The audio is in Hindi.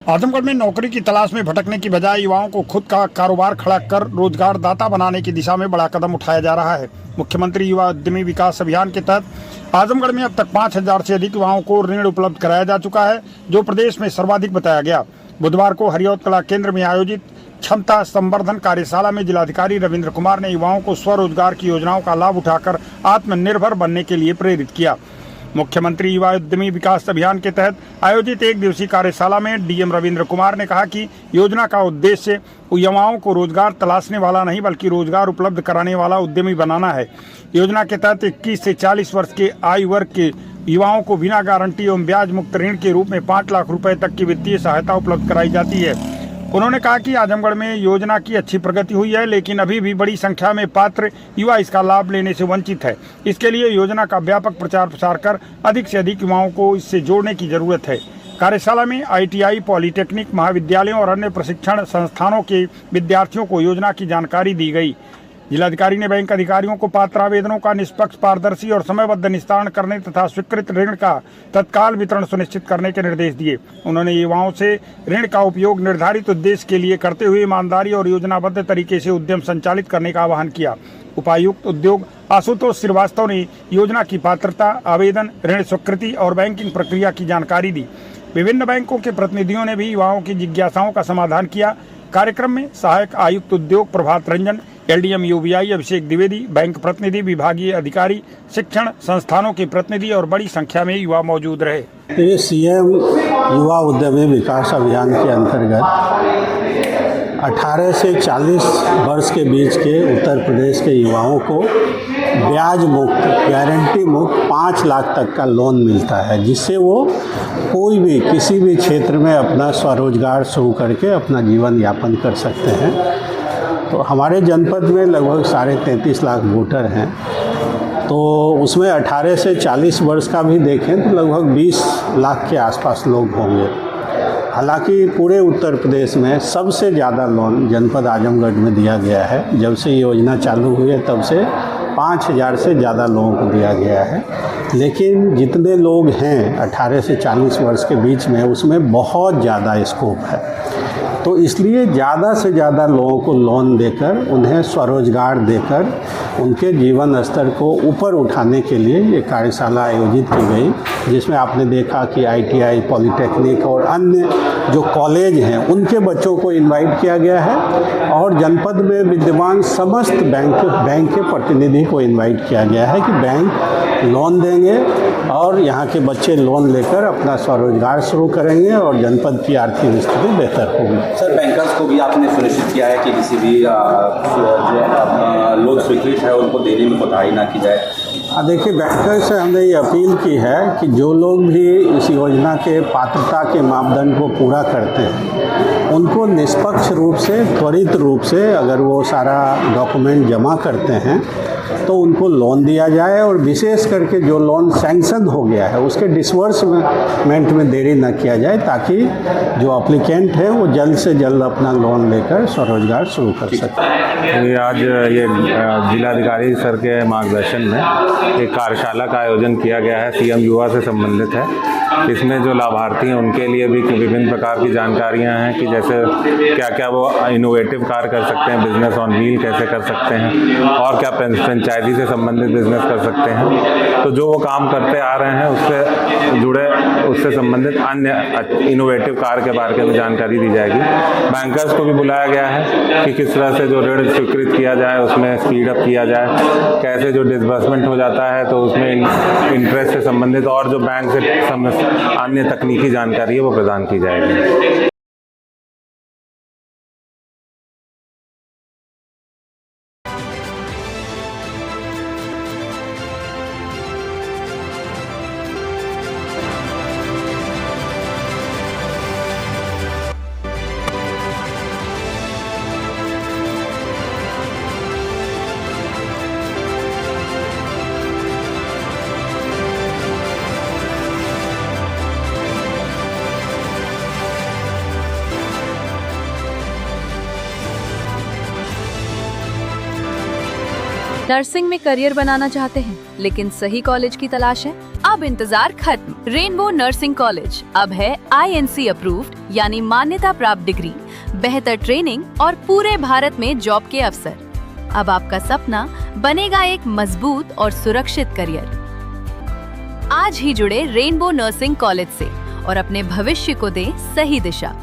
आजमगढ़ में नौकरी की तलाश में भटकने की बजाय युवाओं को खुद का कारोबार खड़ा कर रोजगार दाता बनाने की दिशा में बड़ा कदम उठाया जा रहा है। मुख्यमंत्री युवा उद्यमी विकास अभियान के तहत आजमगढ़ में अब तक 5,000 से अधिक युवाओं को ऋण उपलब्ध कराया जा चुका है, जो प्रदेश में सर्वाधिक बताया गया। बुधवार को हरिऔध कला केंद्र में आयोजित क्षमता संवर्धन कार्यशाला में जिलाधिकारी रविंद्र कुमार ने युवाओं को स्वरोजगार की योजनाओं का लाभ उठाकर आत्मनिर्भर बनने के लिए प्रेरित किया। मुख्यमंत्री युवा उद्यमी विकास अभियान के तहत आयोजित एक दिवसीय कार्यशाला में डीएम रविंद्र कुमार ने कहा कि योजना का उद्देश्य युवाओं को रोजगार तलाशने वाला नहीं बल्कि रोजगार उपलब्ध कराने वाला उद्यमी बनाना है। योजना के तहत 21 से 40 वर्ष के आयु वर्ग के युवाओं को बिना गारंटी एवं ब्याज मुक्त ऋण के रूप में 5 लाख रुपए तक की वित्तीय सहायता उपलब्ध कराई जाती है। उन्होंने कहा कि आजमगढ़ में योजना की अच्छी प्रगति हुई है, लेकिन अभी भी बड़ी संख्या में पात्र युवा इसका लाभ लेने से वंचित है। इसके लिए योजना का व्यापक प्रचार प्रसार कर अधिक से अधिक युवाओं को इससे जोड़ने की जरूरत है। कार्यशाला में आईटीआई, पॉलिटेक्निक, महाविद्यालयों और अन्य प्रशिक्षण संस्थानों के विद्यार्थियों को योजना की जानकारी दी गई। जिलाधिकारी ने बैंक अधिकारियों को पात्र आवेदनों का निष्पक्ष, पारदर्शी और समयबद्ध निस्तारण करने तथा स्वीकृत ऋण का तत्काल वितरण सुनिश्चित करने के निर्देश दिए। उन्होंने युवाओं से ऋण का उपयोग निर्धारित उद्देश्य के लिए करते हुए ईमानदारी और योजनाबद्ध तरीके से उद्यम संचालित करने का आह्वान किया। उपायुक्त उद्योग आशुतोष श्रीवास्तव ने योजना की पात्रता, आवेदन, ऋण स्वीकृति और बैंकिंग प्रक्रिया की जानकारी दी। विभिन्न बैंकों के प्रतिनिधियों ने भी युवाओं की जिज्ञासाओं का समाधान किया। कार्यक्रम में सहायक आयुक्त उद्योग प्रभात रंजन, एलडीएम यूबीआई अभिषेक द्विवेदी, बैंक प्रतिनिधि, विभागीय अधिकारी, शिक्षण संस्थानों के प्रतिनिधि और बड़ी संख्या में युवा मौजूद रहे। ये सीएम युवा उद्यमी विकास अभियान के अंतर्गत 18 से 40 वर्ष के बीच के उत्तर प्रदेश के युवाओं को ब्याज मुक्त, गारंटी मुक्त 5 लाख तक का लोन मिलता है, जिससे वो कोई भी किसी भी क्षेत्र में अपना स्वरोजगार शुरू करके अपना जीवन यापन कर सकते हैं। तो हमारे जनपद में लगभग 33.5 लाख वोटर हैं, तो उसमें 18 से 40 वर्ष का भी देखें तो लगभग 20 लाख के आसपास लोग होंगे। हालांकि पूरे उत्तर प्रदेश में सबसे ज़्यादा लोन जनपद आजमगढ़ में दिया गया है। जब से योजना चालू हुई है तब से 5,000 से ज़्यादा लोगों को दिया गया है, लेकिन जितने लोग हैं 18 से 40 वर्ष के बीच में, उसमें बहुत ज़्यादा स्कोप है। तो इसलिए ज़्यादा से ज़्यादा लोगों को लोन देकर, उन्हें स्वरोजगार देकर, उनके जीवन स्तर को ऊपर उठाने के लिए ये कार्यशाला आयोजित की गई, जिसमें आपने देखा कि आईटीआई, पॉलिटेक्निक और अन्य जो कॉलेज हैं उनके बच्चों को इनवाइट किया गया है और जनपद में विद्यमान समस्त बैंक के प्रतिनिधि को इनवाइट किया गया है कि बैंक लोन देंगे और यहाँ के बच्चे लोन लेकर अपना स्वरोजगार शुरू करेंगे और जनपद की आर्थिक स्थिति बेहतर होगी। सर, बैंकर्स को भी आपने सुनिश्चित किया है कि किसी भी जो लोन स्वीकृत है उनको देने में कोताही ना की जाए। देखिए, बैंकर्स से हमने ये अपील की है कि जो लोग भी इस योजना के पात्रता के मापदंड को पूरा करते हैं, उनको निष्पक्ष रूप से, त्वरित रूप से अगर वो सारा डॉक्यूमेंट जमा करते हैं तो उनको लोन दिया जाए और विशेष करके जो लोन सैंक्शन हो गया है उसके डिसबर्समेंट में देरी न किया जाए, ताकि जो एप्लीकेंट है वो जल्द से जल्द अपना लोन लेकर स्वरोजगार शुरू कर सके। आज ये जिलाधिकारी सर के मार्गदर्शन में एक कार्यशाला का आयोजन किया गया है, सीएम युवा से संबंधित है। इसमें जो लाभार्थी हैं उनके लिए भी विभिन्न प्रकार की जानकारियां हैं कि जैसे क्या क्या वो इनोवेटिव कार्य कर सकते हैं, बिजनेस ऑन व्हील कैसे कर सकते हैं और क्या फ्रेंचाइजी से संबंधित बिजनेस कर सकते हैं। तो जो वो काम करते आ रहे हैं उससे जुड़े, उससे संबंधित अन्य इनोवेटिव कार्य के बारे में जानकारी दी जाएगी। बैंकर्स को भी बुलाया गया है कि किस तरह से जो ऋण स्वीकृत किया जाए उसमें स्पीड अप किया जाए, कैसे जो डिसबर्समेंट हो जाता है तो उसमें इंटरेस्ट से संबंधित और जो बैंक से अन्य तकनीकी जानकारी है वो प्रदान की जाएगी। नर्सिंग में करियर बनाना चाहते हैं लेकिन सही कॉलेज की तलाश है? अब इंतजार खत्म। रेनबो नर्सिंग कॉलेज अब है INC अप्रूव्ड यानी मान्यता प्राप्त डिग्री, बेहतर ट्रेनिंग और पूरे भारत में जॉब के अवसर। अब आपका सपना बनेगा एक मजबूत और सुरक्षित करियर। आज ही जुड़े रेनबो नर्सिंग कॉलेज से और अपने भविष्य को दें सही दिशा।